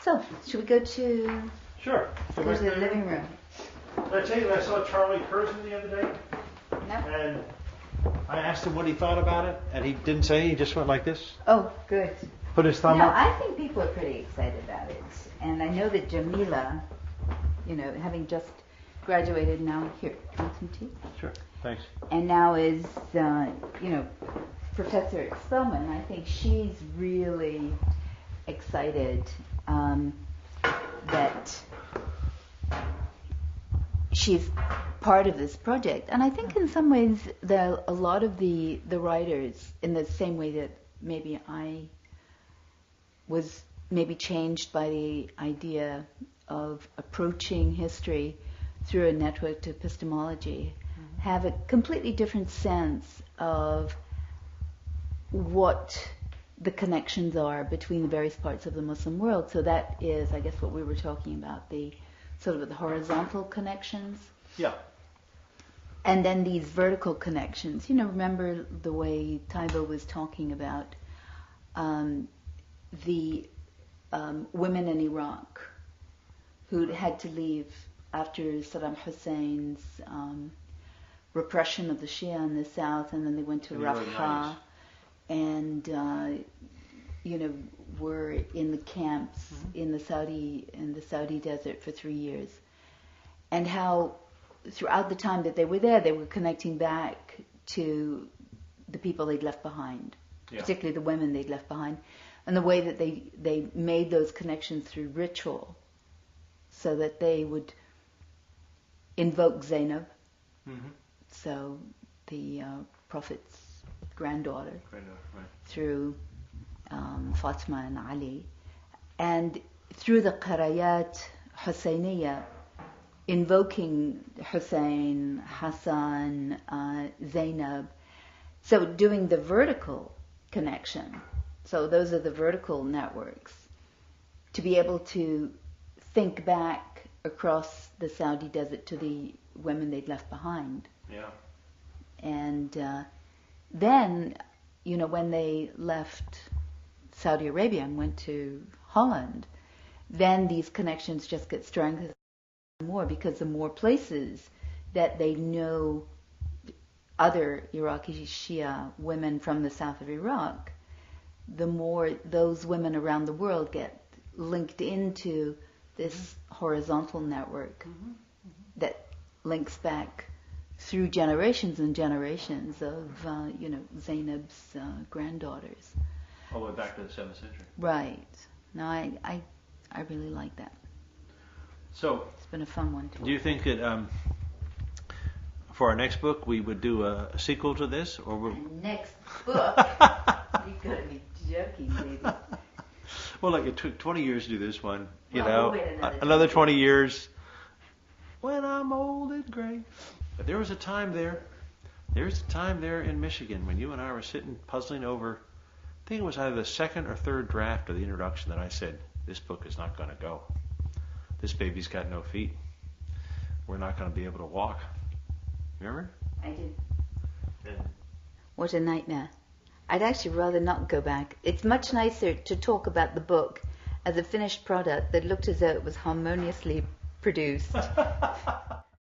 So, should we go to Sure. go to the living room? Did I tell you that I saw Charlie Curzon the other day? No. And I asked him what he thought about it, and he didn't say. He just went like this. Oh, good. Put his thumb No, up. I think people are pretty excited about it. And I know that Jamila, having just graduated now, here, want some tea? Sure. Thanks. And now is, Professor at Spelman. I think she's really excited that she's part of this project. And I think in some ways that a lot of the writers, in the same way that maybe I was maybe changed by the idea of approaching history through a networked epistemology, have a completely different sense of what the connections are between the various parts of the Muslim world. So that is, I guess, what we were talking about, the sort of the horizontal connections. Yeah. And then these vertical connections. Remember the way Taibo was talking about the women in Iraq who had to leave after Saddam Hussein's repression of the Shia in the south, and then they went to Rafah, and were in the camps in the Saudi desert for 3 years, and how throughout the time that they were there, they were connecting back to the people they'd left behind, particularly the women they'd left behind, and the way that they made those connections through ritual, so that they would invoke Zainab, so the Prophet's granddaughter, Right. through Fatima and Ali, and through the Qarayat Husayniyya, invoking Hussein, Hassan, Zainab, so doing the vertical connection. So those are the vertical networks, to be able to think back across the Saudi desert to the women they'd left behind. Yeah. And then, when they left Saudi Arabia and went to Holland, then these connections just get strengthened more, because the more places that they know other Iraqi Shia women from the south of Iraq, the more those women around the world get linked into this horizontal network that links back through generations and generations of, Zainab's granddaughters. All the way back to the 7th century. Right. No, I really like that. So, it's been a fun one too. Do you think that for our next book we would do a sequel to this, or next book? You gotta be joking, baby. Well, it took 20 years to do this one. We'll wait another 20 years when I'm old and gray. But there was a time there. There's a time there in Michigan when you and I were sitting puzzling over. I think it was either the second or third draft of the introduction that I said, "This book is not going to go. This baby's got no feet. We're not going to be able to walk." Remember? I did. And what a nightmare. I'd actually rather not go back. It's much nicer to talk about the book as a finished product that looked as though it was harmoniously produced.